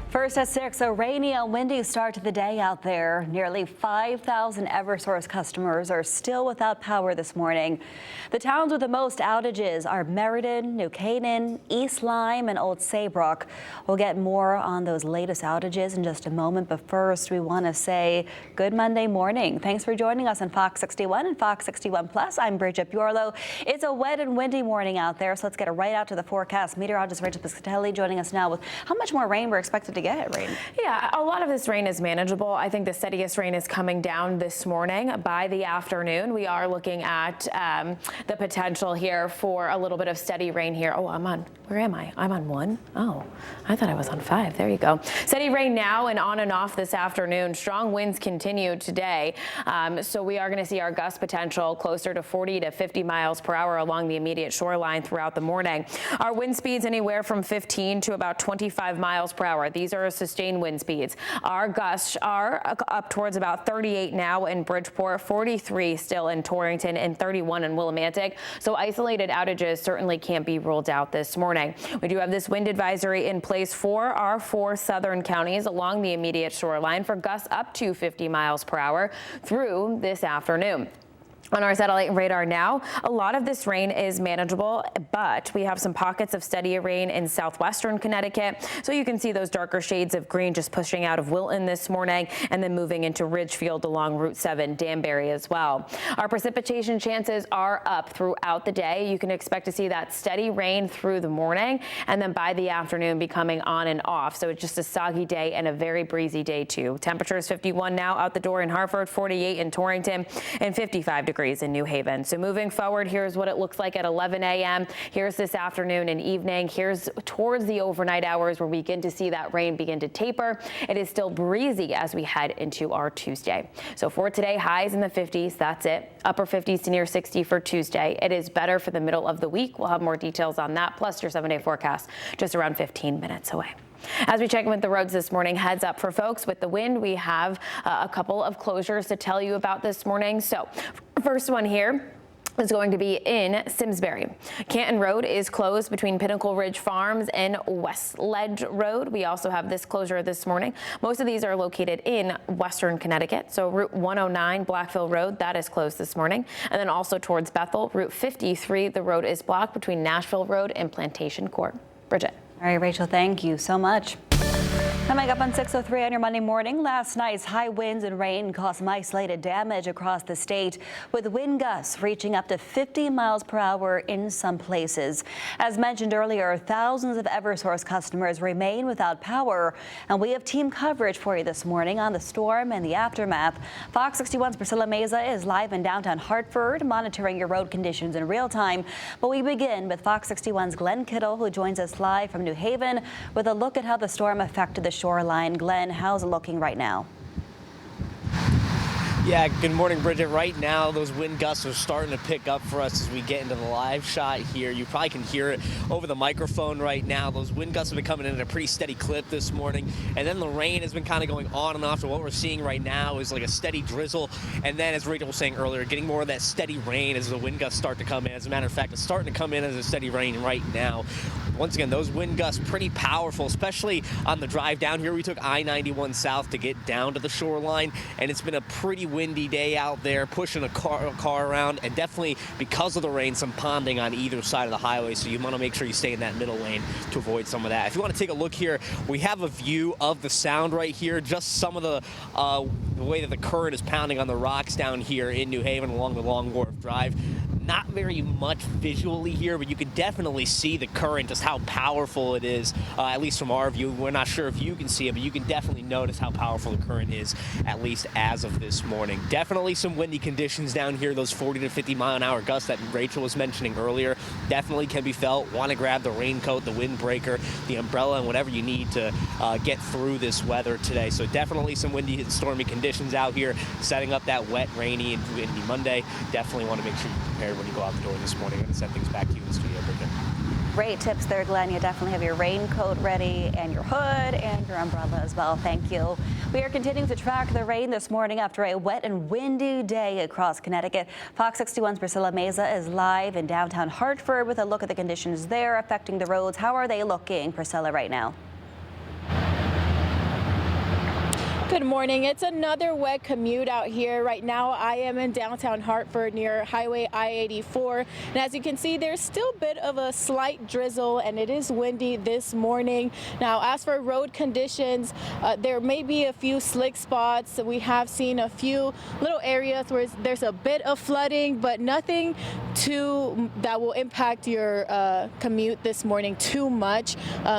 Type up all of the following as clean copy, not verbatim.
First at 6, a rainy and windy start to the day out there. Nearly 5,000 Eversource customers are still without power this morning. The towns with the most outages are Meriden, New Canaan, East Lyme, and Old Saybrook. We'll get more on those latest outages in just a moment, but first we want to say good Monday morning. Thanks for joining us on Fox 61 and Fox 61 Plus. I'm Bridget Buorlo. It's a wet and windy morning out there, so let's get it right out to the forecast. Meteorologist Rachel Piscatelli joining us now with how much more rain we're expected to get. Rain. Yeah, a lot of this rain is manageable. I think the steadiest rain is coming down this morning. By the afternoon, we are looking at the potential here for a little bit of steady rain here. Oh, where am I? I'm on 1. Oh, I thought I was on 5. There you go. Steady rain now and on and off this afternoon. Strong winds continue today. So we are going to see our gust potential closer to 40 to 50 miles per hour along the immediate shoreline throughout the morning. Our wind speeds anywhere from 15 to about 25 miles per hour. These are sustained wind speeds. Our gusts are up towards about 38 now in Bridgeport, 43 still in Torrington, and 31 in Willimantic. So isolated outages certainly can't be ruled out this morning. We do have this wind advisory in place for our 4 southern counties along the immediate shoreline for gusts up to 50 miles per hour through this afternoon. On our satellite radar now, a lot of this rain is manageable, but we have some pockets of steady rain in southwestern Connecticut. So you can see those darker shades of green just pushing out of Wilton this morning and then moving into Ridgefield along Route 7, Danbury as well. Our precipitation chances are up throughout the day. You can expect to see that steady rain through the morning and then by the afternoon becoming on and off. So it's just a soggy day and a very breezy day too. Temperatures 51 now out the door in Hartford, 48 in Torrington, and 55 degrees in New Haven. So moving forward, here's what it looks like at 11 a.m. Here's this afternoon and evening. Here's towards the overnight hours where we begin to see that rain begin to taper. It is still breezy as we head into our Tuesday. So for today, highs in the 50s. That's it. Upper 50s to near 60 for Tuesday. It is better for the middle of the week. We'll have more details on that, plus your 7-day forecast just around 15 minutes away. As we check in with the roads this morning, heads up for folks with the wind. We have a couple of closures to tell you about this morning. So first one here is going to be in Simsbury. Canton Road is closed between Pinnacle Ridge Farms and West Ledge Road. We also have this closure this morning. Most of these are located in western Connecticut. So Route 109 Blackville Road, that is closed this morning. And then also towards Bethel, Route 53, the road is blocked between Nashville Road and Plantation Court. Bridget. All right, Rachel, thank you so much. Coming up on 6:03 on your Monday morning, last night's high winds and rain caused some isolated damage across the state, with wind gusts reaching up to 50 miles per hour in some places. As mentioned earlier, thousands of Eversource customers remain without power, and we have team coverage for you this morning on the storm and the aftermath. Fox 61's Priscilla Meza is live in downtown Hartford, monitoring your road conditions in real time. But we begin with Fox 61's Glenn Kittle, who joins us live from New Haven with a look at how the storm affected the shoreline. Glenn, how's it looking right now? Yeah, good morning, Bridget. Right now, those wind gusts are starting to pick up for us as we get into the live shot here. You probably can hear it over the microphone right now. Those wind gusts have been coming in at a pretty steady clip this morning. And then the rain has been kind of going on and off. So what we're seeing right now is like a steady drizzle. And then, as Rachel was saying earlier, getting more of that steady rain as the wind gusts start to come in. As a matter of fact, it's starting to come in as a steady rain right now. Once again, those wind gusts pretty powerful, especially on the drive down here. We took I-91 south to get down to the shoreline, and it's been a pretty windy day out there, pushing a car around, and definitely because of the rain, some ponding on either side of the highway. So you want to make sure you stay in that middle lane to avoid some of that. If you want to take a look here, we have a view of the sound right here. Just some of the way that the current is pounding on the rocks down here in New Haven along the Long Wharf Drive. Not very much visually here, but you can definitely see the current, just how powerful it is, at least from our view. We're not sure if you can see it, but you can definitely notice how powerful the current is, at least as of this morning. Definitely some windy conditions down here. Those 40 to 50 mile an hour gusts that Rachel was mentioning earlier definitely can be felt. Want to grab the raincoat, the windbreaker, the umbrella, and whatever you need to get through this weather today. So definitely some windy and stormy conditions out here, setting up that wet, rainy, and windy Monday. Definitely want to make sure you're prepared when you go out the door this morning. I'm going to send things back to you in the studio, Bridget. Great tips there, Glenn. You definitely have your raincoat ready and your hood and your umbrella as well. Thank you. We are continuing to track the rain this morning after a wet and windy day across Connecticut. Fox 61's Priscilla Meza is live in downtown Hartford with a look at the conditions there affecting the roads. How are they looking, Priscilla, right now? Good morning. It's another wet commute out here. Right now, I am in downtown Hartford near Highway I-84. And as you can see, there's still a bit of a slight drizzle and it is windy this morning. Now, as for road conditions, there may be a few slick spots. We have seen a few little areas where there's a bit of flooding, but nothing that will impact your commute this morning too much.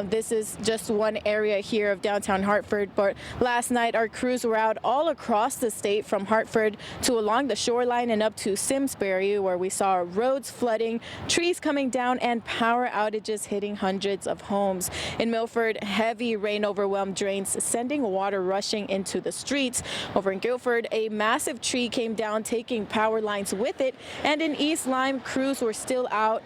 This is just one area here of downtown Hartford, but last night our crews were out all across the state from Hartford to along the shoreline and up to Simsbury, where we saw roads flooding, trees coming down, and power outages hitting hundreds of homes. In Milford, heavy rain overwhelmed drains, sending water rushing into the streets. Over in Guilford, a massive tree came down, taking power lines with it. And in East Lyme, crews were still out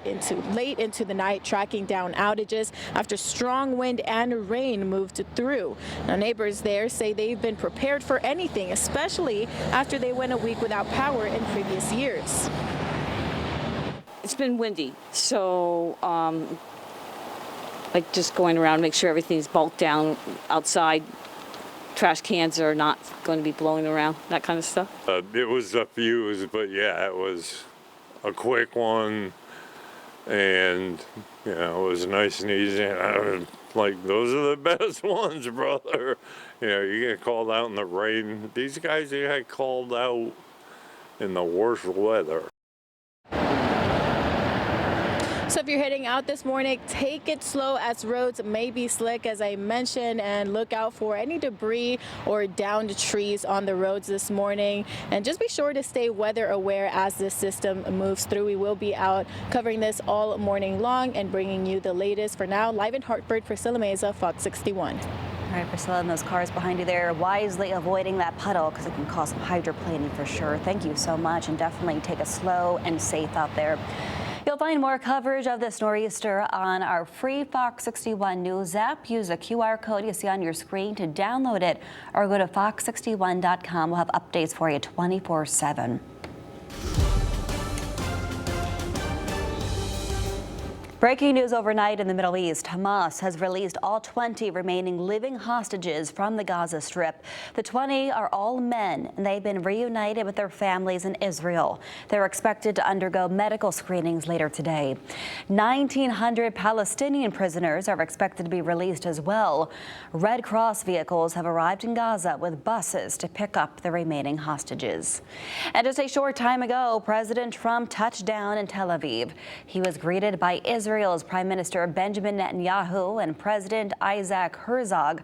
late into the night, tracking down outages after strong wind and rain moved through. Now, neighbors there say they've been prepared for anything, especially after they went a week without power in previous years. It's been windy, so like just going around, make sure everything's bulked down outside. Trash cans are not going to be blowing around, that kind of stuff. It was a fuse, but yeah, it was a quick one, and you know, it was nice and easy. And I was like, those are the best ones, brother. You know, you get called out in the rain. These guys, they got called out in the worst weather. So if you're heading out this morning, take it slow as roads may be slick, as I mentioned, and look out for any debris or downed trees on the roads this morning. And just be sure to stay weather aware as this system moves through. We will be out covering this all morning long and bringing you the latest. For now, live in Hartford, Priscilla Meza, Fox 61. All right, Priscilla, and those cars behind you there, wisely avoiding that puddle because it can cause some hydroplaning for sure. Thank you so much, and definitely take it slow and safe out there. You'll find more coverage of this nor'easter on our free Fox 61 News app. Use the QR code you see on your screen to download it, or go to fox61.com. We'll have updates for you 24/7. Breaking news overnight in the Middle East. Hamas has released all 20 remaining living hostages from the Gaza Strip. The 20 are all men, and they've been reunited with their families in Israel. They're expected to undergo medical screenings later today. 1,900 Palestinian prisoners are expected to be released as well. Red Cross vehicles have arrived in Gaza with buses to pick up the remaining hostages. And just a short time ago, President Trump touched down in Tel Aviv. He was greeted by Israel's Prime Minister Benjamin Netanyahu and President Isaac Herzog.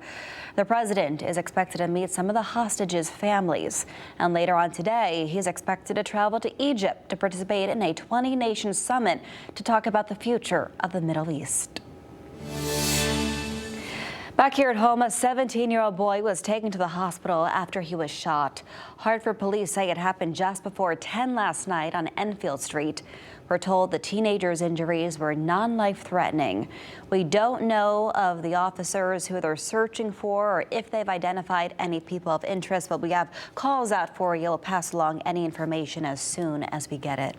The president is expected to meet some of the hostages' families. And later on today, he's expected to travel to Egypt to participate in a 20-nation summit to talk about the future of the Middle East. Back here at home, a 17-year-old boy was taken to the hospital after he was shot. Hartford police say it happened just before 10 last night on Enfield Street. We're told the teenager's injuries were non-life-threatening. We don't know of the officers who they're searching for or if they've identified any people of interest, but we have calls out for you. We'll pass along any information as soon as we get it.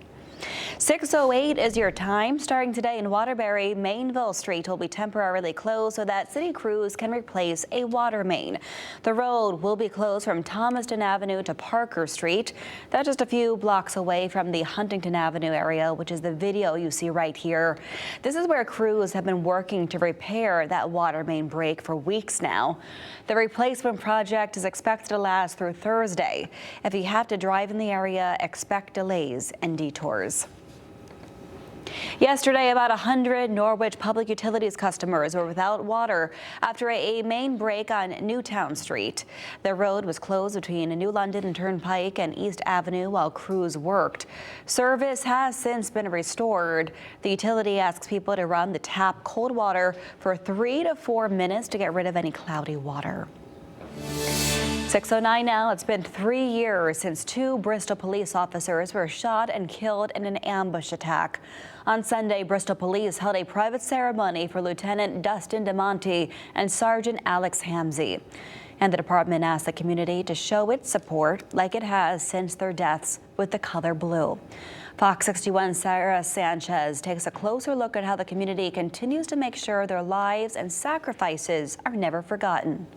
6:08 is your time. Starting today in Waterbury, Mainville Street will be temporarily closed so that city crews can replace a water main. The road will be closed from Thomaston Avenue to Parker Street. That's just a few blocks away from the Huntington Avenue area, which is the video you see right here. This is where crews have been working to repair that water main break for weeks now. The replacement project is expected to last through Thursday. If you have to drive in the area, expect delays and detours. Yesterday, about 100 Norwich Public Utilities customers were without water after a main break on Newtown Street. The road was closed between New London and Turnpike and East Avenue while crews worked. Service has since been restored. The utility asks people to run the tap cold water for 3 to 4 minutes to get rid of any cloudy water. 6:09 now. It's been 3 years since 2 Bristol police officers were shot and killed in an ambush attack. On Sunday, Bristol police held a private ceremony for Lieutenant Dustin DeMonte and Sergeant Alex Hamzy. And the department asked the community to show its support like it has since their deaths with the color blue. Fox 61's Sarah Sanchez takes a closer look at how the community continues to make sure their lives and sacrifices are never forgotten.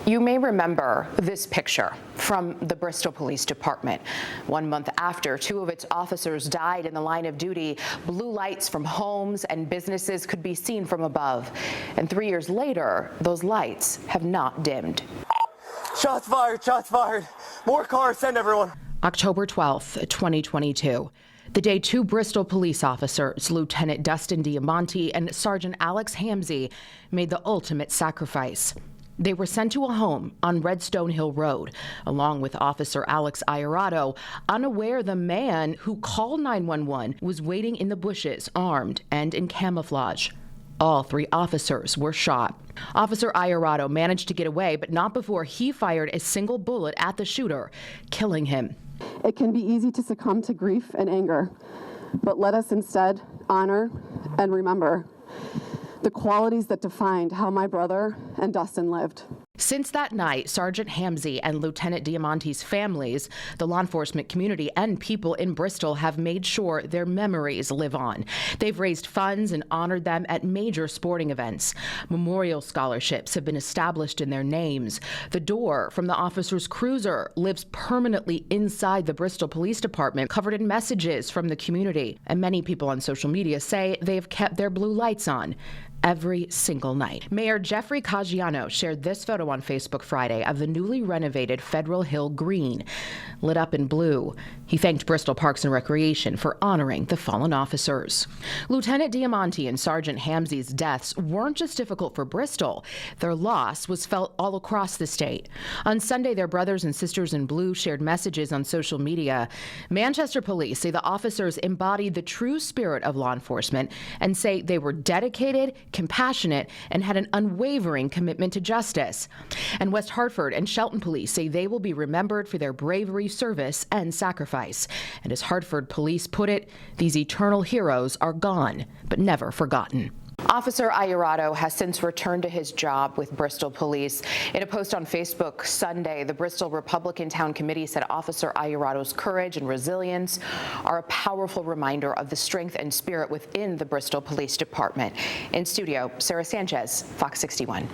You may remember this picture from the Bristol Police Department. 1 month after 2 of its officers died in the line of duty, blue lights from homes and businesses could be seen from above. And 3 years later, those lights have not dimmed. Shots fired, shots fired. More cars, send everyone. October 12th, 2022. The day 2 Bristol police officers, Lieutenant Dustin Diamante and Sergeant Alex Hamzy, made the ultimate sacrifice. They were sent to a home on Redstone Hill Road, along with Officer Alex Iarato, unaware the man who called 911 was waiting in the bushes, armed and in camouflage. All 3 officers were shot. Officer Iarato managed to get away, but not before he fired a single bullet at the shooter, killing him. It can be easy to succumb to grief and anger, but let us instead honor and remember the qualities that defined how my brother and Dustin lived. Since that night, Sergeant Hamzy and Lieutenant Diamante's families, the law enforcement community, and people in Bristol have made sure their memories live on. They've raised funds and honored them at major sporting events. Memorial scholarships have been established in their names. The door from the officer's cruiser lives permanently inside the Bristol Police Department, covered in messages from the community. And many people on social media say they have kept their blue lights on every single night. Mayor Jeffrey Caggiano shared this photo on Facebook Friday of the newly renovated Federal Hill Green, lit up in blue. He thanked Bristol Parks and Recreation for honoring the fallen officers. Lieutenant Diamante and Sergeant Hamzy's deaths weren't just difficult for Bristol. Their loss was felt all across the state. On Sunday, their brothers and sisters in blue shared messages on social media. Manchester police say the officers embodied the true spirit of law enforcement and say they were dedicated, compassionate, and had an unwavering commitment to justice. And West Hartford and Shelton police say they will be remembered for their bravery, service, and sacrifice. And as Hartford police put it, these eternal heroes are gone, but never forgotten. Officer Iarato has since returned to his job with Bristol Police. In a post on Facebook Sunday, the Bristol Republican Town Committee said Officer Iarato's courage and resilience are a powerful reminder of the strength and spirit within the Bristol Police Department. In studio, Sarah Sanchez, Fox 61.